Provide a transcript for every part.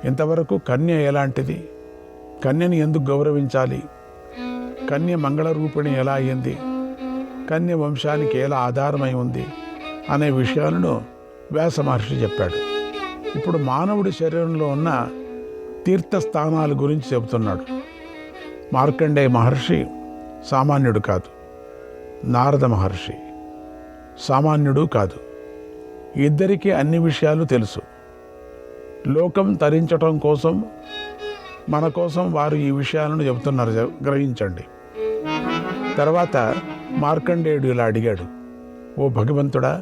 ఇంతవరకు కన్య ఎలాంటిది, కన్యని ఎందుకు గౌరవించాలి, కన్య మంగళరూపిణి ఎలా అయ్యింది, కన్య వంశానికి ఎలా ఆధారమై ఉంది అనే విషయాలను వ్యాస మహర్షి చెప్పాడు. ఇప్పుడు మానవుడి శరీరంలో ఉన్న తీర్థస్థానాల గురించి చెబుతున్నాడు. మార్కండేయ మహర్షి సామాన్యుడు కాదు, నారద మహర్షి సామాన్యుడు కాదు. ఇద్దరికీ అన్ని విషయాలు తెలుసు. లోకం తరించటం కోసం, మన కోసం వారు ఈ విషయాలను చెబుతున్నారు, గ్రహించండి. తర్వాత మార్కండేయుడు ఇలా అడిగాడు, ఓ భగవంతుడా,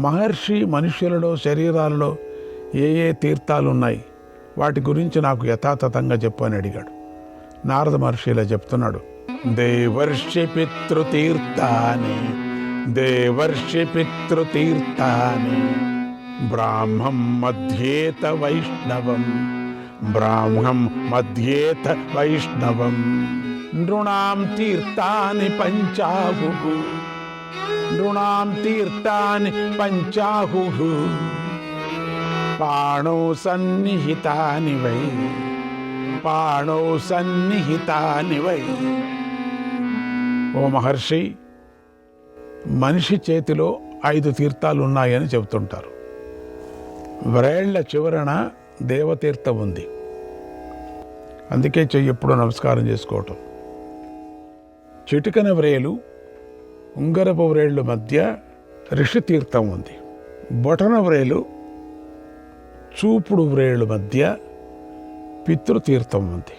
మహర్షి మనుష్యులలో శరీరాలలో ఏ ఏ తీర్థాలు ఉన్నాయి, వాటి గురించి నాకు యథాతథంగా చెప్పు అని అడిగాడు. నారద మహర్షి ఇలా చెప్తున్నాడు, దేవర్షి పితృతీర్థాని, దేవర్షి పితృతీర్థాని, బ్రాహ్మం మధ్యేత వైష్ణవం, బ్రాహ్మం మధ్యేత వైష్ణవం, నృణాం తీర్థాని పంచాహుః, నృణాం తీర్థాని పంచాహుః, పాణౌ సన్నిహితాని వై, పాణౌ సన్నిహితాని వై. ఓ మహర్షి, మనిషి చేతిలో 5 తీర్థాలు ఉన్నాయని చెబుతుంటారు. వ్రేళ్ల చివరన దేవతీర్థం ఉంది, అందుకే చెయ్యి ఎప్పుడు నమస్కారం చేసుకోవటం. చిటికన వ్రేలు, ఉంగరపు వ్రేళ్ళు మధ్య ఋషితీర్థం ఉంది. బొటన వ్రేలు, చూపుడు వ్రేళ్ళు మధ్య పితృతీర్థం ఉంది.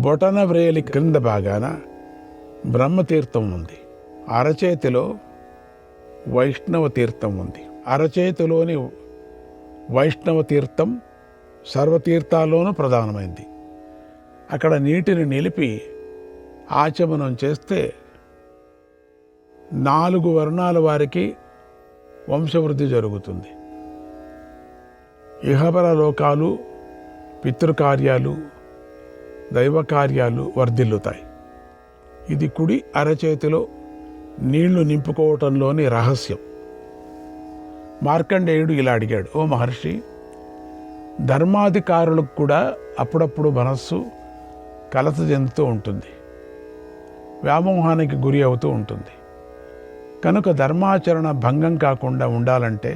బొటన వ్రేలి క్రింద భాగాన బ్రహ్మతీర్థం ఉంది. అరచేతిలో వైష్ణవ తీర్థం ఉంది. అరచేతిలోని వైష్ణవ తీర్థం సర్వతీర్థాల్లోనూ ప్రధానమైంది. అక్కడ నీటిని నిలిపి ఆచమనం చేస్తే 4 వర్ణాల వారికి వంశవృద్ధి జరుగుతుంది. ఇహపర లోకాలు, పితృకార్యాలు, దైవ కార్యాలు వర్ధిల్లుతాయి. ఇది కుడి అరచేతిలో నీళ్లు నింపుకోవటంలోని రహస్యం. మార్కండేయుడు ఇలా అడిగాడు, ఓ మహర్షి, ధర్మాధికారులకు కూడా అప్పుడప్పుడు మనస్సు కలత చెందుతూ ఉంటుంది, వ్యామోహానికి గురి అవుతూ ఉంటుంది. కనుక ధర్మాచరణ భంగం కాకుండా ఉండాలంటే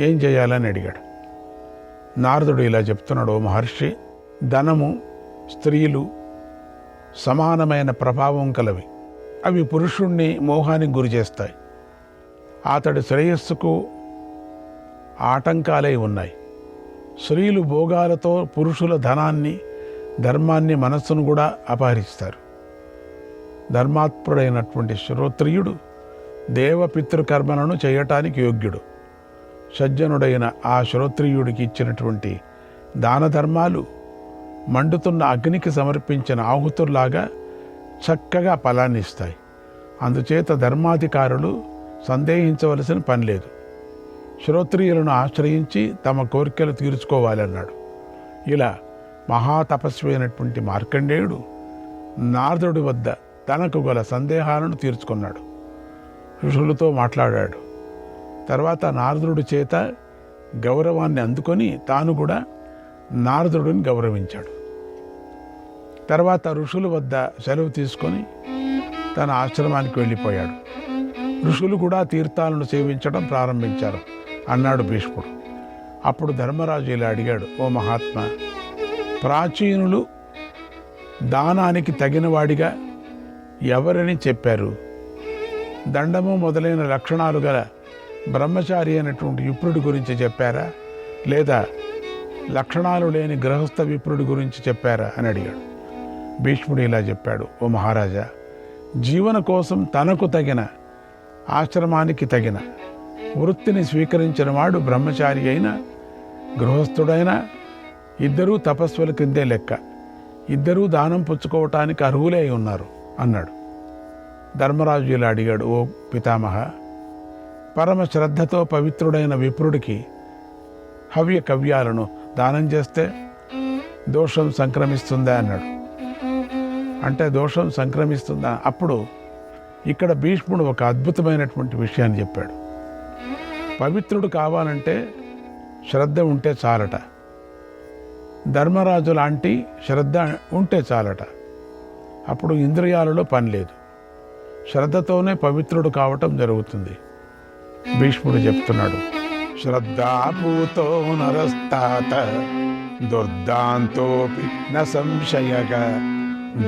ఏం చేయాలని అడిగాడు. నారదుడు ఇలా చెప్తున్నాడు, ఓ మహర్షి, ధనము, స్త్రీలు సమానమైన ప్రభావం కలవి. అవి పురుషుణ్ణి మోహానికి గురి చేస్తాయి. అతడి శ్రేయస్సుకు ఆటంకాలై ఉన్నాయి. స్త్రీలు భోగాలతో పురుషుల ధనాన్ని, ధర్మాన్ని, మనస్సును కూడా అపహరిస్తారు. ధర్మాత్ముడైనటువంటి శ్రోత్రియుడు దేవపితృకర్మలను చేయటానికి యోగ్యుడు. సజ్జనుడైన ఆ శ్రోత్రియుడికి ఇచ్చినటువంటి దాన ధర్మాలు మండుతున్న అగ్నికి సమర్పించిన ఆహుతుల్లాగా చక్కగా ఫలాన్ని ఇస్తాయి. అందుచేత ధర్మాధికారులు సందేహించవలసిన పని లేదు. శ్రోత్రియులను ఆశ్రయించి తమ కోరికలు తీర్చుకోవాలన్నాడు. ఇలా మహాతపస్వి అయినటువంటి మార్కండేయుడు నారదుడి వద్ద తనకు గల సందేహాలను తీర్చుకున్నాడు. ఋషులతో మాట్లాడాడు. తర్వాత నారదుడి చేత గౌరవాన్ని అందుకొని తాను కూడా నారదుడిని గౌరవించాడు. తర్వాత ఋషుల వద్ద సెలవు తీసుకొని తన ఆశ్రమానికి వెళ్ళిపోయాడు. ఋషులు కూడా తీర్థాలను సేవించడం ప్రారంభించారు అన్నాడు భీష్ముడు. అప్పుడు ధర్మరాజు ఇలా అడిగాడు, ఓ మహాత్మా, ప్రాచీనులు దానానికి తగినవాడిగా ఎవరని చెప్పారు? దండము మొదలైన లక్షణాలు గల బ్రహ్మచారి అయినటువంటి విప్రుడి గురించి చెప్పారా, లేదా లక్షణాలు లేని గృహస్థ విప్రుడి గురించి చెప్పారా అని అడిగాడు. భీష్ముడు ఇలా చెప్పాడు, ఓ మహారాజా, జీవన కోసం తనకు తగిన, ఆశ్రమానికి తగిన వృత్తిని స్వీకరించిన వాడు బ్రహ్మచారి అయినా గృహస్థుడైనా ఇద్దరూ తపస్సుల కిందే లెక్క. ఇద్దరూ దానం పుచ్చుకోవటానికి అర్హులే ఉన్నారు అన్నాడు. ధర్మరాజు ఇలా అడిగాడు, ఓ పితామహ, పరమ శ్రద్ధతో పవిత్రుడైన విప్రుడికి హవ్య కవ్యాలను దానం చేస్తే దోషం సంక్రమిస్తుందా అన్నాడు. అంటే దోషం సంక్రమిస్తుందా? అప్పుడు ఇక్కడ భీష్ముడు ఒక అద్భుతమైనటువంటి విషయాన్ని చెప్పాడు. పవిత్రుడు కావాలంటే శ్రద్ధ ఉంటే చాలట. ధర్మరాజు లాంటి శ్రద్ధ ఉంటే చాలట. అప్పుడు ఇంద్రియాలలో పని లేదు, శ్రద్ధతోనే పవిత్రుడు కావటం జరుగుతుంది. భీష్ముడు చెప్తున్నాడు, శ్రద్ధాపూతో నరస్తాత దుర్దాంతోపి న సంశయక,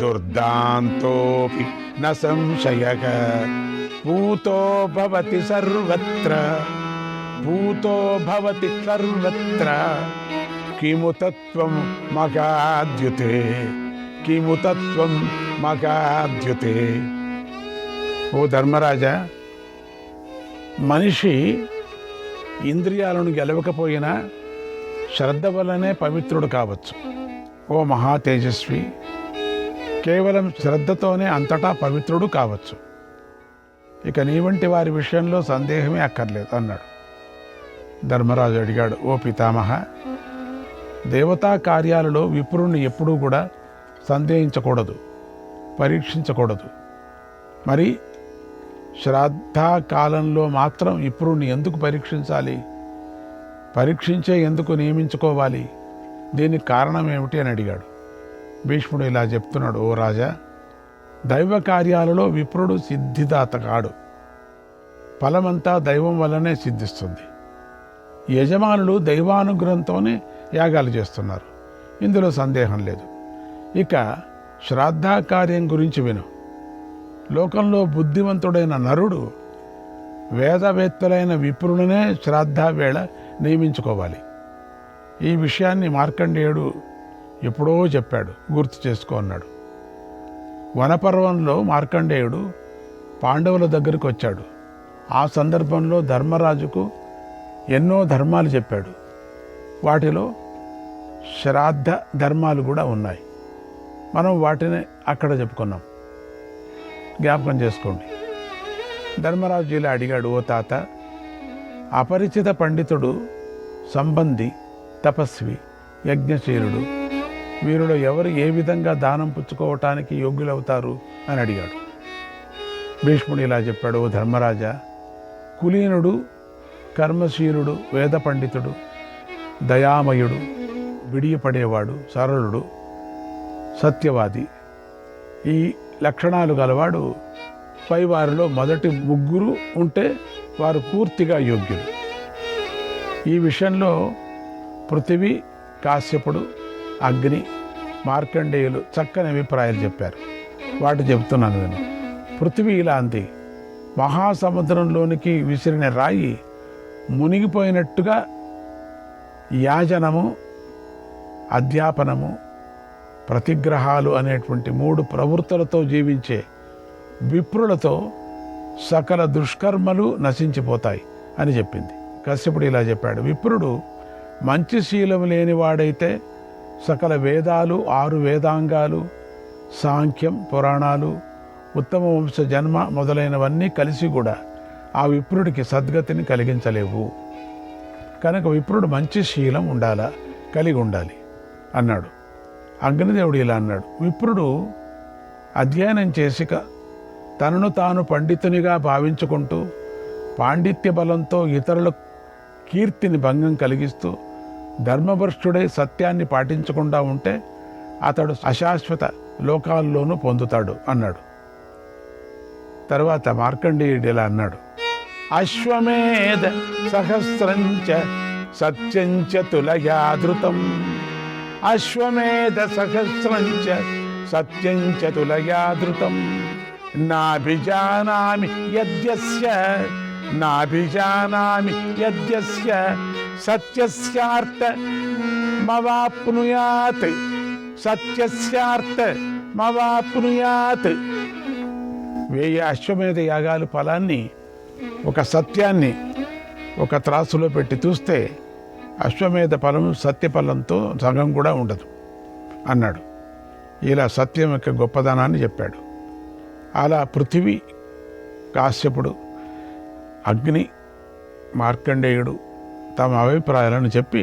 దుర్దాంతోపి న సంశయక, పూతో భవతి సర్వత్ర, పూతో భవతి సర్వత్ర, కిము తత్వం మగాద్యుతే, కిము తత్వం మగాద్యుతే. ఓ ధర్మరాజా, మనిషి ఇంద్రియాలను గెలవకపోయినా శ్రద్ధ వల్లనే పవిత్రుడు కావచ్చు. ఓ మహా తేజస్వి, కేవలం శ్రద్ధతోనే అంతటా పవిత్రుడు కావచ్చు. ఇక నీ వంటి వారి విషయంలో సందేహమే అక్కర్లేదు అన్నాడు. ధర్మరాజు అడిగాడు, ఓ పితామహ, దేవతా కార్యాలలో విప్రుణ్ణి ఎప్పుడూ కూడా సందేహించకూడదు, పరీక్షించకూడదు. మరి శ్రాద్ధకాలంలో మాత్రం విప్రుణ్ణి ఎందుకు పరీక్షించాలి? పరీక్షించే ఎందుకు నియమించుకోవాలి? దీనికి కారణం ఏమిటి అని అడిగాడు. భీష్ముడు ఇలా చెప్తున్నాడు, ఓ రాజా, దైవ కార్యాలలో విప్రుడు సిద్ధిదాత కాడు. ఫలమంతా దైవం వల్లనే సిద్ధిస్తుంది. యజమానులు దైవానుగ్రహంతోనే యాగాలు చేస్తున్నారు, ఇందులో సందేహం లేదు. ఇక శ్రాద్ధ కార్యం గురించి విను. లోకంలో బుద్ధివంతుడైన నరుడు వేదవేత్తలైన విప్రులనే శ్రాద్ధ వేళ నియమించుకోవాలి. ఈ విషయాన్ని మార్కండేయుడు ఎప్పుడో చెప్పాడు, గుర్తు చేసుకో అన్నాడు. వనపర్వంలో మార్కండేయుడు పాండవుల దగ్గరికి వచ్చాడు. ఆ సందర్భంలో ధర్మరాజుకు ఎన్నో ధర్మాలు చెప్పాడు. వాటిలో శ్రాద్ధ ధర్మాలు కూడా ఉన్నాయి. మనం వాటిని అక్కడ చెప్పుకున్నాం, జ్ఞాపకం చేసుకోండి. ధర్మరాజు ఇలా అడిగాడు, ఓ తాత, అపరిచిత పండితుడు, సంబంధి, తపస్వి, యజ్ఞశీలుడు, వీరిలో ఎవరు ఏ విధంగా దానం పుచ్చుకోవటానికి యోగ్యులవుతారు అని అడిగాడు. భీష్ముడు ఇలా చెప్పాడు, ఓ ధర్మరాజా, కులీనుడు, కర్మశీలుడు, వేద పండితుడు, దయామయుడు, విడియపడేవాడు, సరళుడు, సత్యవాది, ఈ లక్షణాలు గలవాడు పై వారిలో మొదటి ముగ్గురు ఉంటే వారు పూర్తిగా యోగ్యులు. ఈ విషయంలో పృథివీ, కాశ్యపుడు, అగ్ని, మార్కండేయులు చక్కని అభిప్రాయాలు చెప్పారు. వాటి చెబుతున్నాను నేను. పృథివీ ఇలా అంది, మహాసముద్రంలోనికి విసిరిన రాయి మునిగిపోయినట్టుగా యాజనము, అధ్యాపనము, ప్రతిగ్రహాలు అనేటువంటి 3 ప్రవృత్తులతో జీవించే విప్రులతో సకల దుష్కర్మలు నశించిపోతాయి అని చెప్పింది. కశ్యపుడు ఇలా చెప్పాడు, విప్రుడు మంచి శీలం లేనివాడైతే సకల వేదాలు, 6 వేదాంగాలు, సాంఖ్యం, పురాణాలు, ఉత్తమ వంశ జన్మ మొదలైనవన్నీ కలిసి కూడా ఆ విప్రుడికి సద్గతిని కలిగించలేవు. కనుక విప్రుడు మంచి శీలం ఉండాలా, కలిగి ఉండాలి అన్నాడు. అగ్నిదేవుడు ఇలా అన్నాడు, విప్రుడు అధ్యయనం చేసి తనను తాను పండితునిగా భావించుకుంటూ పాండిత్య బలంతో ఇతరుల కీర్తిని భంగం కలిగిస్తూ ధర్మభ్రష్టుడై సత్యాన్ని పాటించకుండా ఉంటే అతడు అశాశ్వత లోకాల్లోనూ పొందుతాడు అన్నాడు. తర్వాత మార్కండేయుడు ఇలా అన్నాడు, అశ్వమేధ సహస్రంచ సత్యంచ తులయాధృతం, అశ్వమేధ సహస్రంచ సత్యంచ తులయాధృతం, నాభిజానామి యద్యస్య, నాభిజానామి యద్యస్య సత్యస్యార్థ మవాప్నుయాత్, సత్యస్యార్థ మవాప్నుయాత్. 1000 అశ్వమేధ యాగాల ఫలాన్ని, ఒక సత్యాన్ని ఒక త్రాసులో పెట్టి చూస్తే అశ్వమేధ ఫలం సత్యఫలంతో సగం కూడా ఉండదు అన్నాడు. ఇలా సత్యం యొక్క గొప్పదనాన్ని చెప్పాడు. అలా పృథివీ, కాశ్యపుడు, అగ్ని, మార్కండేయుడు తమ అభిప్రాయాలను చెప్పి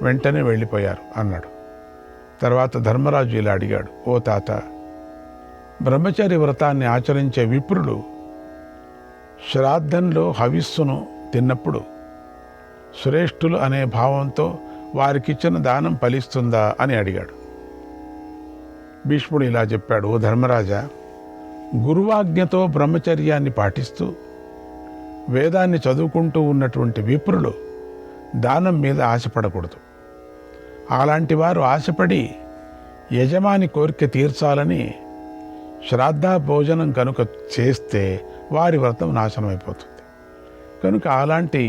వెంటనే వెళ్ళిపోయారు అన్నాడు. తర్వాత ధర్మరాజు ఇలా అడిగాడు, ఓ తాత, బ్రహ్మచర్య వ్రతాన్ని ఆచరించే విప్రులు శ్రాద్ధంలో హవిస్సును తిన్నప్పుడు శ్రేష్ఠులు అనే భావంతో వారికిచ్చిన దానం ఫలిస్తుందా అని అడిగాడు. భీష్ముడు ఇలా చెప్పాడు, ఓ ధర్మరాజా, గురువాజ్ఞతో బ్రహ్మచర్యాన్ని పాటిస్తూ వేదాన్ని చదువుకుంటూ ఉన్నటువంటి విప్రులు దానం మీద ఆశపడకూడదు. అలాంటి వారు ఆశపడి యజమాని కోరిక తీర్చాలని శ్రాద్ధ భోజనం కనుక చేస్తే వారి వ్రతం నాశనమైపోతుంది. కనుక అలాంటి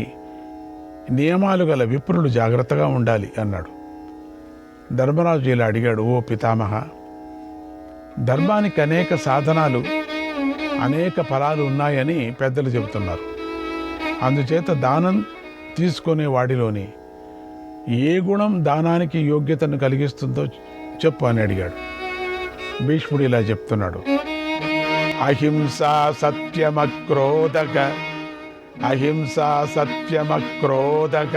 నియమాలు గల విప్రులు జాగ్రత్తగా ఉండాలి అన్నాడు. ధర్మరాజు ఇలా అడిగాడు, ఓ పితామహ, ధర్మానికి అనేక సాధనాలు, అనేక ఫలాలు ఉన్నాయని పెద్దలు చెబుతున్నారు. అందుచేత దానం తీసుకునే వాడిలోని ఏ గుణం దానానికి యోగ్యతను కలిగిస్తుందో చెప్పు అని అడిగాడు. భీష్ముడు ఇలా చెప్తున్నాడు, అహింసా సత్యమక్రోధక, అహింసా సత్యమక్రోధక,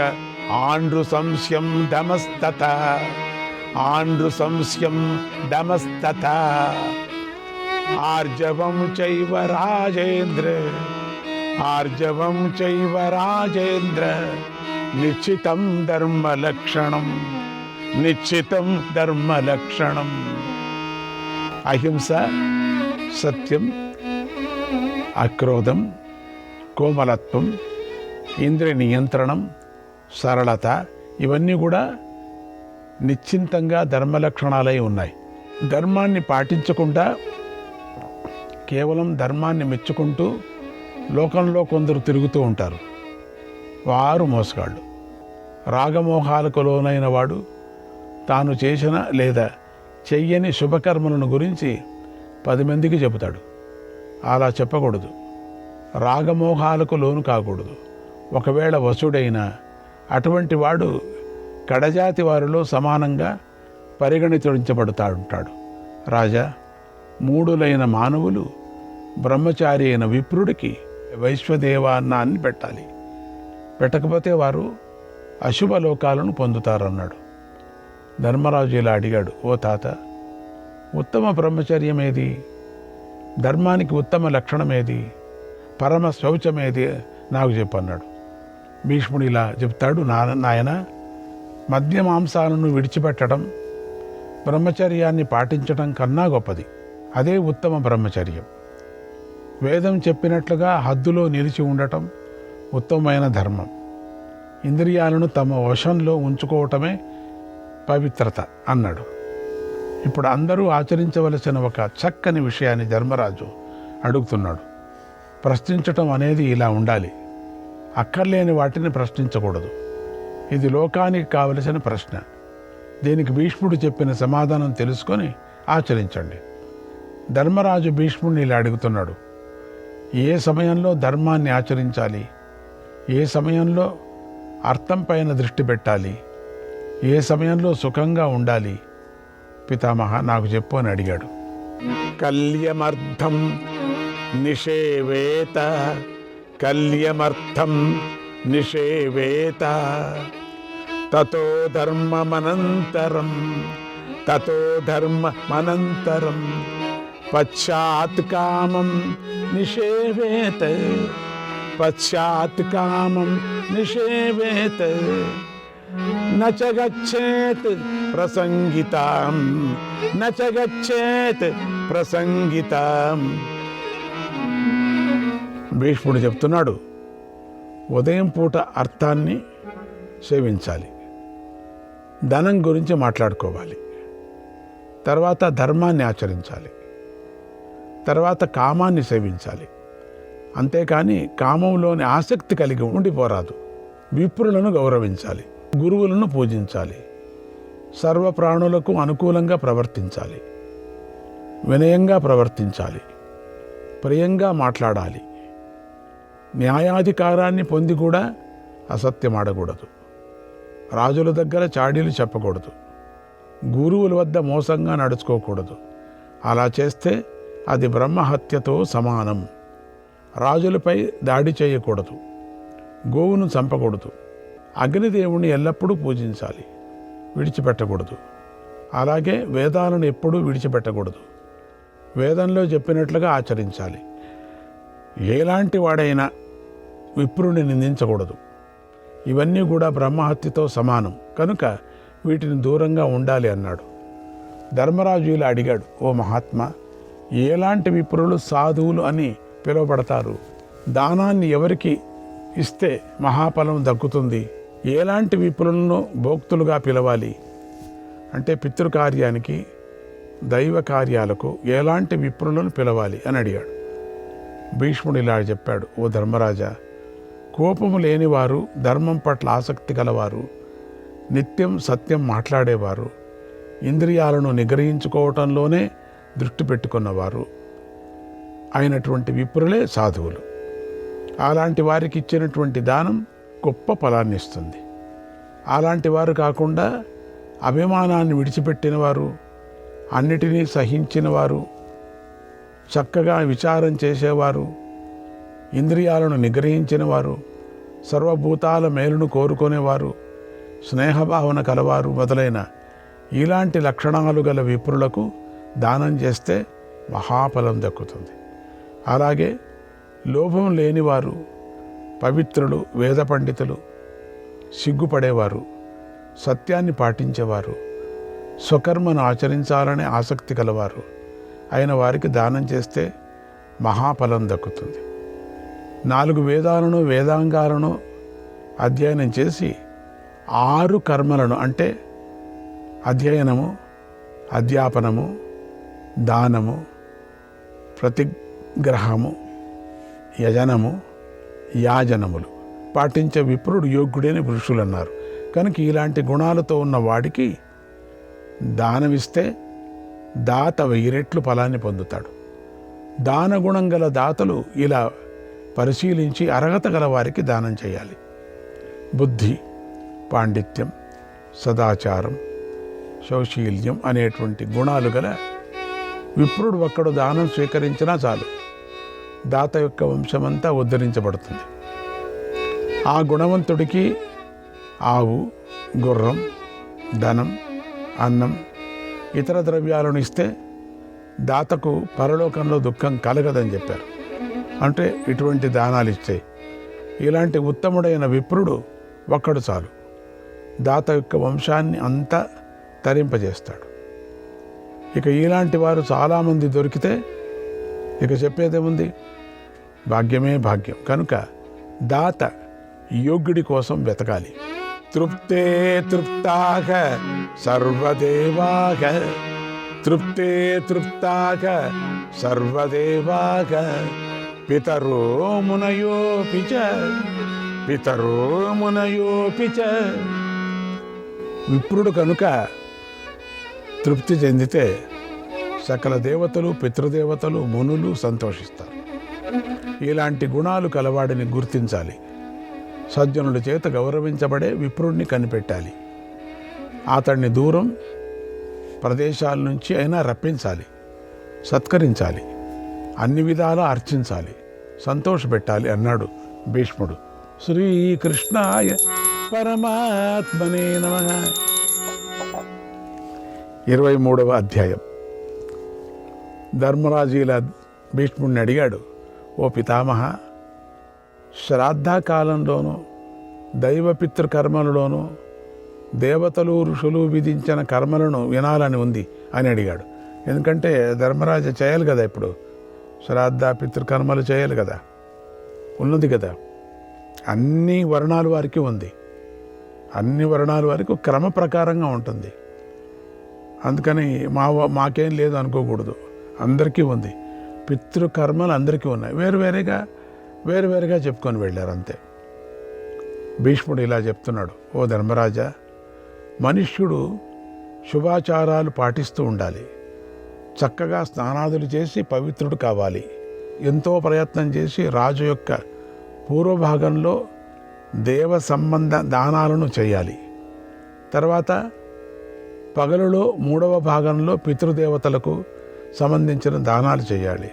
ఆండ్రు సంశయం దమస్తత, ఆండ్రు సంశయం దమస్తత, ఆర్జవం చైవ రాజేంద్ర, ఆర్జవం చైవ రాజేంద్ర, నిశ్చితం ధర్మలక్షణం, నిశ్చితం ధర్మలక్షణం. అహింస, సత్యం, అక్రోధం, కోమలత్వం, ఇంద్రియ నియంత్రణం, సరళత, ఇవన్నీ కూడా నిశ్చింతంగా ధర్మలక్షణాలై ఉన్నాయి. ధర్మాన్ని పాటించకుండా కేవలం ధర్మాన్ని మెచ్చుకుంటూ లోకంలో కొందరు తిరుగుతూ ఉంటారు. వారు మోసగాళ్ళు. రాగమోహాలకు లోనైన వాడు తాను చేసిన లేదా చెయ్యని శుభకర్మలను గురించి 10 మందికి చెబుతాడు. అలా చెప్పకూడదు. రాగమోహాలకు లోను కాకూడదు. ఒకవేళ వసుడైనా అటువంటి వాడు కడజాతి వారిలో సమానంగా పరిగణించబడుతాడుంటాడు. రాజా, మూఢులైన మానవులు బ్రహ్మచారి అయిన విప్రుడికి వైశ్వదేవాన్నాన్ని పెట్టాలి. పెట్టకపోతే వారు అశుభలోకాలను పొందుతారన్నాడు. ధర్మరాజు ఇలా అడిగాడు, ఓ తాత, ఉత్తమ బ్రహ్మచర్యం ఏది? ధర్మానికి ఉత్తమ లక్షణం ఏది? పరమ శౌచమేది? నాకు చెప్పన్నాడు. భీష్ముడు ఇలా చెప్తాడు, నాయన, మద్య మాంసాలను విడిచిపెట్టడం బ్రహ్మచర్యాన్ని పాటించడం కన్నా గొప్పది. అదే ఉత్తమ బ్రహ్మచర్యం. వేదం చెప్పినట్లుగా హద్దులో నిలిచి ఉండటం ఉత్తమమైన ధర్మం. ఇంద్రియాలను తమ వశంలో ఉంచుకోవటమే పవిత్రత అన్నాడు. ఇప్పుడు అందరూ ఆచరించవలసిన ఒక చక్కని విషయాన్ని ధర్మరాజు అడుగుతున్నాడు. ప్రశ్నించటం అనేది ఇలా ఉండాలి. అక్కర్లేని వాటిని ప్రశ్నించకూడదు. ఇది లోకానికి కావలసిన ప్రశ్న. దీనికి భీష్ముడు చెప్పిన సమాధానం తెలుసుకొని ఆచరించండి. ధర్మరాజు భీష్ముడిని ఇలా అడుగుతున్నాడు, ఏ సమయంలో ధర్మాన్ని ఆచరించాలి? ఏ సమయంలో అర్థం పైన దృష్టి పెట్టాలి? ఏ సమయంలో సుఖంగా ఉండాలి? పితామహ, నాకు చెప్పు అని అడిగాడు. కల్యమర్థం నిషేవేత, కల్యమర్థం నిషేవేత, తతో ధర్మమనంతరం, తతో ధర్మమనంతరం, పశ్చాత్ కామం నిషేవేత, పశ్చాత్ కామం నిషేవేత, నచ గచ్చేత్ ప్రసంగితాం, నచ గచ్చేత్ ప్రసంగితాం. భీష్ముడు చెప్తున్నాడు, ఉదయం పూట అర్థాన్ని సేవించాలి, ధనం గురించి మాట్లాడుకోవాలి, తర్వాత ధర్మాన్ని ఆచరించాలి, తర్వాత కామాన్ని సేవించాలి. అంతేకాని కామంలోని ఆసక్తి కలిగి ఉండిపోరాదు. విప్రులను గౌరవించాలి, గురువులను పూజించాలి, సర్వప్రాణులకు అనుకూలంగా ప్రవర్తించాలి, వినయంగా ప్రవర్తించాలి, ప్రియంగా మాట్లాడాలి, న్యాయాధికారాన్ని పొంది కూడా అసత్యమాడకూడదు, రాజుల దగ్గర చాడీలు చెప్పకూడదు, గురువుల వద్ద మోసంగా నడుచుకోకూడదు. అలా చేస్తే అది బ్రహ్మహత్యతో సమానం. రాజులపై దాడి చేయకూడదు, గోవును చంపకూడదు, అగ్నిదేవుని ఎల్లప్పుడూ పూజించాలి, విడిచిపెట్టకూడదు. అలాగే వేదాలను ఎప్పుడూ విడిచిపెట్టకూడదు, వేదంలో చెప్పినట్లుగా ఆచరించాలి. ఎలాంటి వాడైనా విప్రుని నిందించకూడదు, ఇవన్నీ కూడా బ్రహ్మహత్యతో సమానం కనుక వీటిని దూరంగా ఉండాలి అన్నాడు. ధర్మరాజు ఇలా అడిగాడు, ఓ మహాత్మా, ఎలాంటి విప్రులు సాధువులు అని పిలువబడతారు? దానాన్ని ఎవరికి ఇస్తే మహాఫలం దక్కుతుంది? ఎలాంటి విప్రులను భోక్తులుగా పిలవాలి? అంటే పితృకార్యానికి దైవ కార్యాలకు ఎలాంటి విప్రులను పిలవాలి అని అడిగాడు. భీష్ముడు ఇలా చెప్పాడు, ఓ ధర్మరాజా, కోపము లేనివారు, ధర్మం పట్ల ఆసక్తి గలవారు, నిత్యం సత్యం మాట్లాడేవారు, ఇంద్రియాలను నిగ్రహించుకోవటంలోనే దృష్టి పెట్టుకున్నవారు అయినటువంటి విప్రులే సాధువులు. అలాంటి వారికి ఇచ్చినటువంటి దానం గొప్ప ఫలాన్ని ఇస్తుంది. అలాంటి వారు కాకుండా అభిమానాన్ని విడిచిపెట్టిన వారు, అన్నిటినీ సహించిన వారు, చక్కగా విచారం చేసేవారు, ఇంద్రియాలను నిగ్రహించిన వారు, సర్వభూతాల మేలును కోరుకునేవారు, స్నేహభావన కలవారు మొదలైన ఇలాంటి లక్షణాలు గల విప్రులకు దానం చేస్తే మహాఫలం దక్కుతుంది. అలాగే లోభం లేనివారు, పవిత్రులు, వేద పండితులు, సిగ్గుపడేవారు, సత్యాన్ని పాటించేవారు, స్వకర్మను ఆచరించాలనే ఆసక్తి కలవారు అయిన వారికి దానం చేస్తే మహాఫలం దక్కుతుంది. 4 వేదాలను, వేదాంగాలను అధ్యయనం చేసి 6 కర్మలను అంటే అధ్యయనము, అధ్యాపనము, దానము, ప్రతిగ్రహము, యజనము, యాజనములు పాటించే విప్రుడు యోగ్యుడైన పురుషులు అన్నారు. కనుక ఇలాంటి గుణాలతో ఉన్న వాడికి దానమిస్తే దాత 1000 రెట్లు ఫలాన్ని పొందుతాడు. దానగుణం గల దాతలు ఇలా పరిశీలించి అర్హత గల వారికి దానం చేయాలి. బుద్ధి, పాండిత్యం, సదాచారం, సౌశీల్యం అనేటువంటి గుణాలు గల విప్రుడు ఒక్కడు దానం స్వీకరించినా చాలు, దాత యొక్క వంశమంతా ఉద్ధరించబడుతుంది. ఆ గుణవంతుడికి ఆవు, గుర్రం, ధనం, అన్నం, ఇతర ద్రవ్యాలను ఇస్తే దాతకు పరలోకంలో దుఃఖం కలగదని చెప్పారు. అంటే ఇటువంటి దానాలు ఇచ్చాయి. ఇలాంటి ఉత్తముడైన విప్రుడు ఒక్కడు చాలు, దాత యొక్క వంశాన్ని అంతా తరింపజేస్తాడు. ఇక ఇలాంటి వారు చాలామంది దొరికితే ఇక చెప్పేదేముంది, భాగ్యమే భాగ్యం. కనుక దాత యోగ్యుడి కోసం వెతకాలి. తృప్తే తృప్తాక సర్వదేవాక, తృప్తే తృప్తాక సర్వదేవాక, పితరో మునయోపి చ, పితరో మునయోపి చ. విప్రుడు కనుక తృప్తి చెందితే సకల దేవతలు, పితృదేవతలు, మునులు సంతోషిస్తారు. ఇలాంటి గుణాలు కలవాడిని గుర్తించాలి. సజ్జనుల చేత గౌరవించబడే విప్రుడిని కనిపెట్టాలి. అతడిని దూరం ప్రదేశాల నుంచి అయినా రప్పించాలి, సత్కరించాలి, అన్ని విధాలా అర్చించాలి, సంతోషపెట్టాలి అన్నాడు భీష్ముడు. శ్రీకృష్ణాయ పరమాత్మనే నమః. 23వ అధ్యాయం. ధర్మరాజు ఇలా భీష్ముడిని అడిగాడు, ఓ పితామహ, శ్రాద్ధకాలంలోనూ దైవపితృకర్మలలోనూ దేవతలు, ఋషులు విధించిన కర్మలను వినాలని ఉంది అని అడిగాడు. ఎందుకంటే ధర్మరాజు చేయాలి కదా, ఇప్పుడు శ్రాద్ధ పితృకర్మలు చేయాలి కదా, ఉన్నది కదా. అన్ని వర్ణాల వారికి ఉంది, అన్ని వర్ణాల వారికి క్రమ ప్రకారంగా ఉంటుంది. అందుకని మాకేం లేదు అనుకోకూడదు, అందరికీ ఉంది. పితృకర్మలు అందరికీ ఉన్నాయి, వేరువేరుగా చెప్పుకొని వెళ్ళారు అంతే. భీష్ముడు ఇలా చెప్తున్నాడు, ఓ ధర్మరాజా, మనుష్యుడు శుభాచారాలు పాటిస్తూ ఉండాలి, చక్కగా స్నానాదులు చేసి పవిత్రుడు కావాలి. ఎంతో ప్రయత్నం చేసి రాజు యొక్క పూర్వభాగంలో దేవ సంబంధ దానాలను చేయాలి. తర్వాత పగలులో 3వ భాగంలో పితృదేవతలకు సంబంధించిన దానాలు చేయాలి.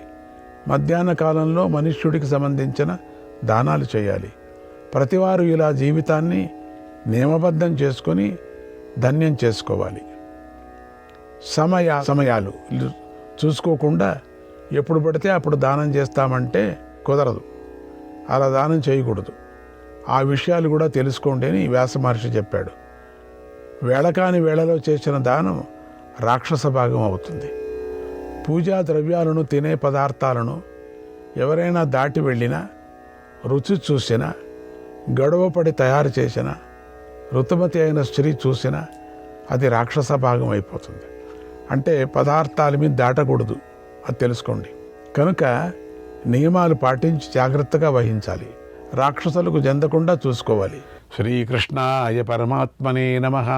మధ్యాహ్న కాలంలో మనుష్యుడికి సంబంధించిన దానాలు చేయాలి. ప్రతివారు ఇలా జీవితాన్ని నియమబద్ధం చేసుకొని ధన్యం చేసుకోవాలి. సమయాలు చూసుకోకుండా ఎప్పుడు పడితే అప్పుడు దానం చేస్తామంటే కుదరదు, అలా దానం చేయకూడదు. ఆ విషయాలు కూడా తెలుసుకోండి అని వ్యాస మహర్షి చెప్పాడు. వేళకాని వేళలో చేసిన దానం రాక్షస భాగం అవుతుంది. పూజా ద్రవ్యాలను, తినే పదార్థాలను ఎవరైనా దాటి వెళ్ళినా, రుచి చూసినా, గొడవపడి తయారు చేసిన ఋతుమతి అయిన స్త్రీ చూసినా అది రాక్షస భాగం అయిపోతుంది. అంటే పదార్థాల మీద దాటకూడదు, అది తెలుసుకోండి. కనుక నియమాలు పాటించి జాగ్రత్తగా వహించాలి. రాక్షసులకు చెందకుండా చూసుకోవాలి. శ్రీకృష్ణాయ పరమాత్మనే నమః.